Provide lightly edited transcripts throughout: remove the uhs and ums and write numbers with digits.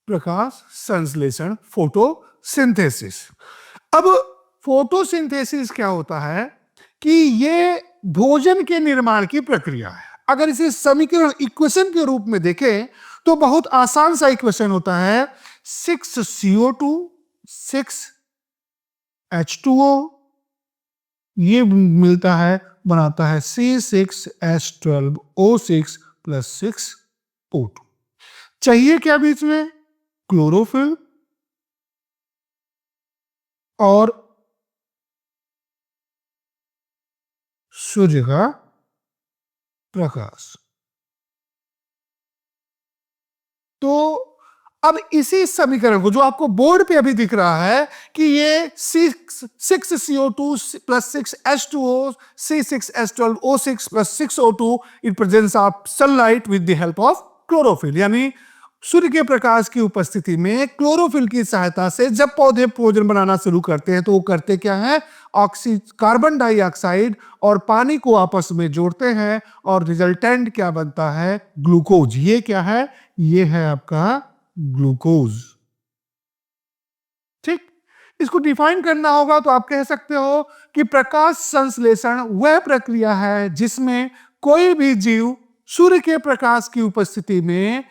प्रकाश संश्लेषण, फोटोसिंथेसिस। अब फोटोसिंथेसिस क्या होता है कि ये भोजन के निर्माण की प्रक्रिया है। अगर इसे समीकरण इक्वेशन के रूप में देखें तो बहुत आसान सा इक्वेशन होता है, 6CO2 6H2O, ये मिलता है, बनाता है C6H12O6 प्लस 6O2। चाहिए क्या बीच में? क्लोरोफिल और सूर्य का प्रकाश। तो अब इसी समीकरण को, जो आपको बोर्ड पे अभी दिख रहा है कि ये 6CO2 plus 6H2O C6H12O6 plus 6O2 it presents of sunlight with the help of chlorophyll, यानी सूर्य के प्रकाश की उपस्थिति में क्लोरोफिल की सहायता से जब पौधे भोजन बनाना शुरू करते हैं तो वो करते क्या है? कार्बन डाइऑक्साइड और पानी को आपस में जोड़ते हैं और रिजल्टेंट क्या बनता है? ग्लूकोज। ये क्या है? ये है आपका ग्लूकोज। ठीक, इसको डिफाइन करना होगा तो आप कह सकते हो कि प्रकाश संश्लेषण वह प्रक्रिया है जिसमें कोई भी जीव सूर्य के प्रकाश की उपस्थिति में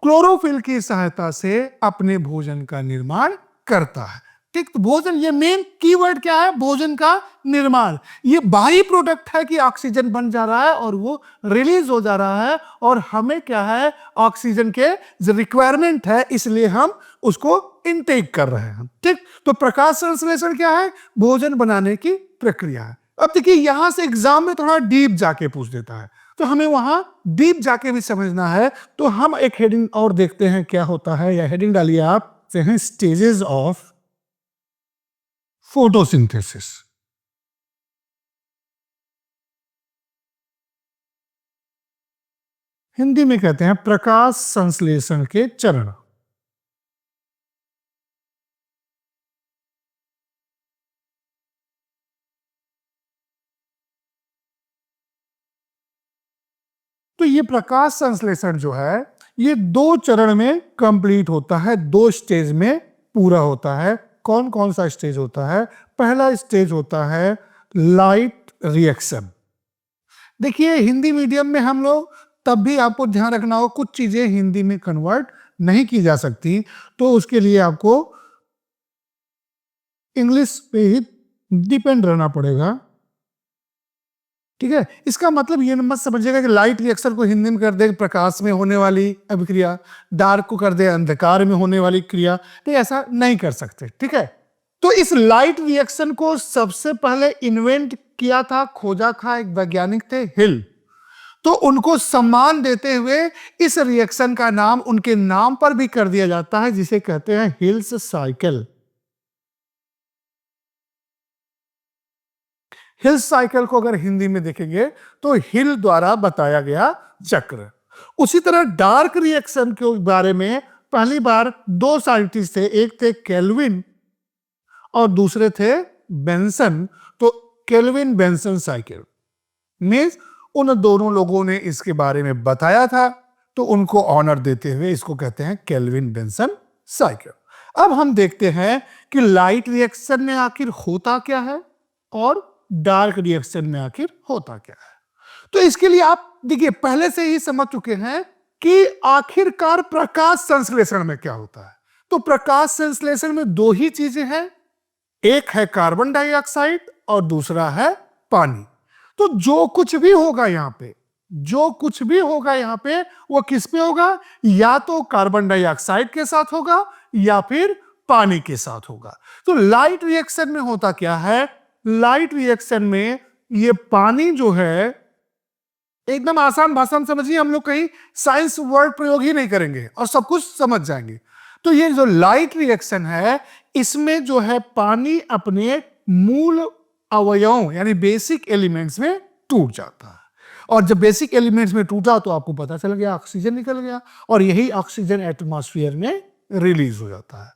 क्लोरोफिल की सहायता से अपने भोजन का निर्माण करता है। ठीक, तो भोजन, ये मेन कीवर्ड क्या है? भोजन का निर्माण। ये बाई प्रोडक्ट है कि ऑक्सीजन बन जा रहा है और वो रिलीज हो जा रहा है, और हमें क्या है? ऑक्सीजन के जो रिक्वायरमेंट है, इसलिए हम उसको इनटेक कर रहे हैं। ठीक, तो प्रकाश संश्लेषण क्या है? भोजन बनाने की प्रक्रिया है। अब देखिए, यहां से एग्जाम में थोड़ा डीप जाके पूछ देता है, तो हमें वहां डीप जाके भी समझना है। तो हम एक हेडिंग और देखते हैं क्या होता है, या हेडिंग डालिए आप, स्टेजेस ऑफ फोटोसिंथेसिस। हिंदी में कहते हैं प्रकाश संश्लेषण के चरण। तो ये प्रकाश संश्लेषण जो है, ये 2 चरण में कंप्लीट होता है, 2 स्टेज में पूरा होता है। कौन कौन सा स्टेज होता है? पहला स्टेज होता है लाइट रिएक्शन। देखिए, हिंदी मीडियम में हम लोग, तब भी आपको ध्यान रखना हो, कुछ चीजें हिंदी में कन्वर्ट नहीं की जा सकती, तो उसके लिए आपको इंग्लिश पे ही डिपेंड रहना पड़ेगा। ठीक है, इसका मतलब ये मत समझिएगा कि लाइट रिएक्शन को हिंदी में कर दे प्रकाश में होने वाली अभिक्रिया, डार्क को कर दे अंधकार में होने वाली क्रिया, तो ऐसा नहीं कर सकते। ठीक है, तो इस लाइट रिएक्शन को सबसे पहले इन्वेंट किया था, खोजा था, एक वैज्ञानिक थे, हिल। तो उनको सम्मान देते हुए इस रिएक्शन का नाम उनके नाम पर भी कर दिया जाता है, जिसे कहते हैं हिल्स साइकिल। हिल्स साइकिल को अगर हिंदी में देखेंगे तो हिल द्वारा बताया गया चक्र। उसी तरह डार्क रिएक्शन के बारे में पहली बार 2 साइंटिस्ट थे, एक थे केल्विन और दूसरे थे बेंसन। तो केल्विन बेंसन साइकिल मींस उन दोनों लोगों ने इसके बारे में बताया था, तो उनको ऑनर देते हुए इसको कहते हैं केल्विन बेंसन साइकिल। अब हम देखते हैं कि लाइट रिएक्शन में आखिर होता क्या है और डार्क रिएक्शन में आखिर होता क्या है। तो इसके लिए आप देखिए, पहले से ही समझ चुके हैं कि आखिरकार प्रकाश संश्लेषण में क्या होता है। तो प्रकाश संश्लेषण में 2 ही चीजें हैं, एक है कार्बन डाइऑक्साइड और दूसरा है पानी। तो जो कुछ भी होगा यहां पे, जो कुछ भी होगा यहां पे, वो किस पे होगा? या तो कार्बन डाइऑक्साइड के साथ होगा या फिर पानी के साथ होगा। तो लाइट रिएक्शन में होता क्या है? लाइट रिएक्शन में ये पानी जो है, एकदम आसान भाषा में समझिए, हम लोग कहीं साइंस वर्ड प्रयोग ही नहीं करेंगे और सब कुछ समझ जाएंगे। तो ये जो लाइट रिएक्शन है, इसमें जो है पानी अपने मूल अवयवों यानी बेसिक एलिमेंट्स में टूट जाता है, और जब बेसिक एलिमेंट्स में टूटा तो आपको पता चल गया ऑक्सीजन निकल गया, और यही ऑक्सीजन एटमॉस्फेयर में रिलीज हो जाता है।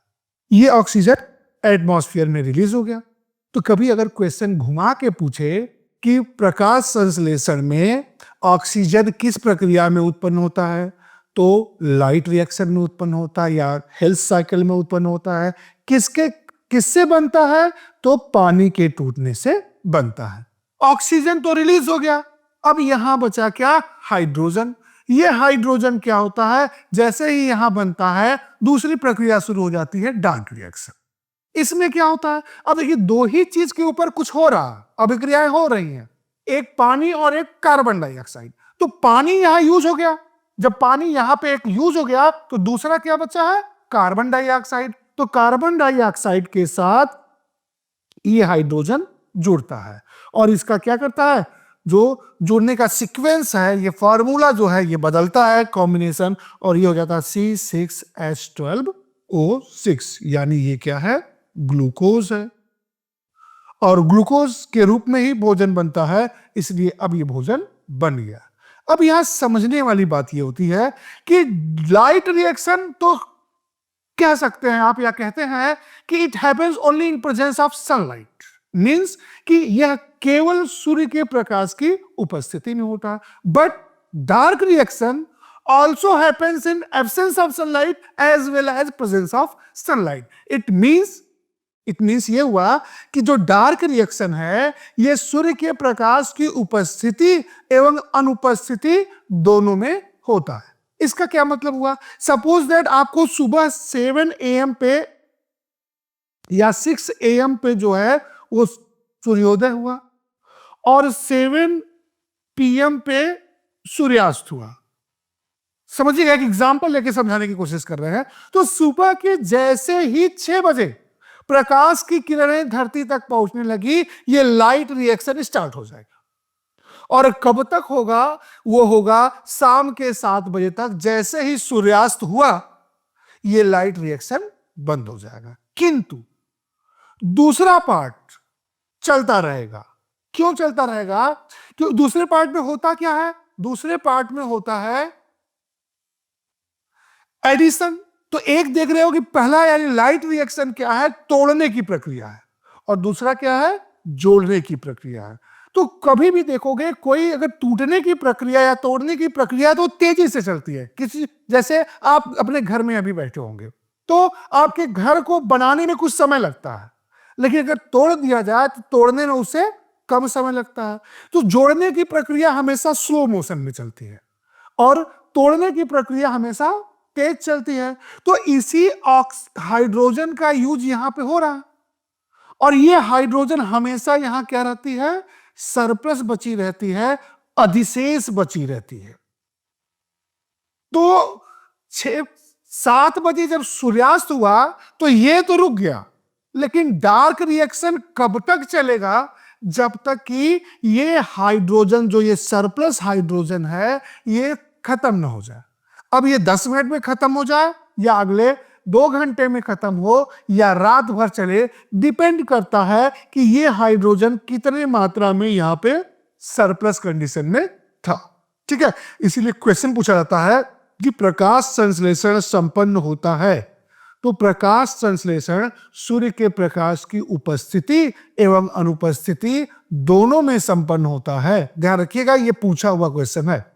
ये ऑक्सीजन एटमॉस्फेयर में रिलीज हो गया। तो कभी अगर क्वेश्चन घुमा के पूछे कि प्रकाश संश्लेषण में ऑक्सीजन किस प्रक्रिया में उत्पन्न होता है, तो लाइट रिएक्शन में उत्पन्न होता है या हेल्थ साइकिल में उत्पन्न होता है। किससे बनता है? तो पानी के टूटने से बनता है। ऑक्सीजन तो रिलीज हो गया, अब यहां बचा क्या? हाइड्रोजन। ये हाइड्रोजन क्या होता है? जैसे ही यहां बनता है दूसरी प्रक्रिया शुरू हो जाती है, डार्क रिएक्शन। इसमें क्या होता है? अब देखिए, दो ही चीज के ऊपर कुछ हो रहा है, अभिक्रियाएं हो रही हैं, एक पानी और एक कार्बन डाइऑक्साइड। तो पानी यहां यूज हो गया, जब पानी यहां पे एक यूज हो गया तो दूसरा क्या बचा है? Carbon dioxide. तो कार्बन डाइऑक्साइड के साथ ये हाइड्रोजन जुड़ता है और इसका क्या करता है? जो जुड़ने का सीक्वेंस है, ये फार्मूला जो है ये बदलता है, कॉम्बिनेशन, और ये हो जाता है C6H12O6, यानी ये क्या है? ग्लूकोज है। और ग्लूकोज के रूप में ही भोजन बनता है, इसलिए अब ये भोजन बन गया। अब यहां समझने वाली बात ये होती है कि लाइट रिएक्शन तो कह सकते हैं आप, या कहते हैं कि it happens only in presence of sunlight, means कि यह केवल सूर्य के प्रकाश की उपस्थिति में होता है। But dark reaction also happens in absence of sunlight as well as presence of sunlight. It means ये हुआ कि जो डार्क रिएक्शन है ये सूर्य के प्रकाश की उपस्थिति एवं अनुपस्थिति दोनों में होता है। इसका क्या मतलब हुआ? सपोज दैट आपको सुबह 7 AM पे या 6 AM पे जो है वो सूर्योदय हुआ और 7 PM पे सूर्यास्त हुआ। समझिएगा, एक एग्जांपल लेके समझाने की कोशिश कर रहे हैं। तो सुबह के जैसे ही 6 बजे प्रकाश की किरणें धरती तक पहुंचने लगी, ये लाइट रिएक्शन स्टार्ट हो जाएगा। और कब तक होगा? वो होगा शाम के 7 बजे तक। जैसे ही सूर्यास्त हुआ ये लाइट रिएक्शन बंद हो जाएगा। किंतु दूसरा पार्ट चलता रहेगा। क्यों चलता रहेगा? क्योंकि दूसरे पार्ट में होता क्या है? दूसरे पार्ट में होता है एडिशन। तो एक देख रहे हो कि पहला यानी लाइट रिएक्शन क्या है? तोड़ने की प्रक्रिया है, और दूसरा क्या है? जोड़ने की प्रक्रिया है। तो कभी भी देखोगे कोई अगर टूटने की प्रक्रिया या तोड़ने की प्रक्रिया तो तेजी से चलती है। किसी जैसे आप अपने घर में अभी बैठे होंगे तो आपके घर को बनाने में कुछ समय लगता है, लेकिन अगर तोड़ दिया जाए तो तोड़ने में उसे कम समय लगता है। तो जोड़ने की प्रक्रिया हमेशा स्लो मोशन में चलती है और तोड़ने की प्रक्रिया हमेशा तेज चलती है। तो इसी हाइड्रोजन का यूज यहां पे हो रहा है, और ये हाइड्रोजन हमेशा यहां क्या रहती है? सरप्लस बची रहती है, अधिशेष बची रहती है। तो 7 बजे जब सूर्यास्त हुआ तो ये तो रुक गया, लेकिन डार्क रिएक्शन कब तक चलेगा? जब तक कि ये हाइड्रोजन, जो ये सरप्लस हाइड्रोजन है, ये खत्म ना हो जाए। अब ये 10 मिनट में खत्म हो जाए या अगले 2 घंटे में खत्म हो या रात भर चले, डिपेंड करता है कि ये हाइड्रोजन कितने मात्रा में यहां पे सरप्लस कंडीशन में था। ठीक है, इसीलिए क्वेश्चन पूछा जाता है कि प्रकाश संश्लेषण संपन्न होता है। तो प्रकाश संश्लेषण सूर्य के प्रकाश की उपस्थिति एवं अनुपस्थिति दोनों में संपन्न होता है। ध्यान रखिएगा, ये पूछा हुआ क्वेश्चन है।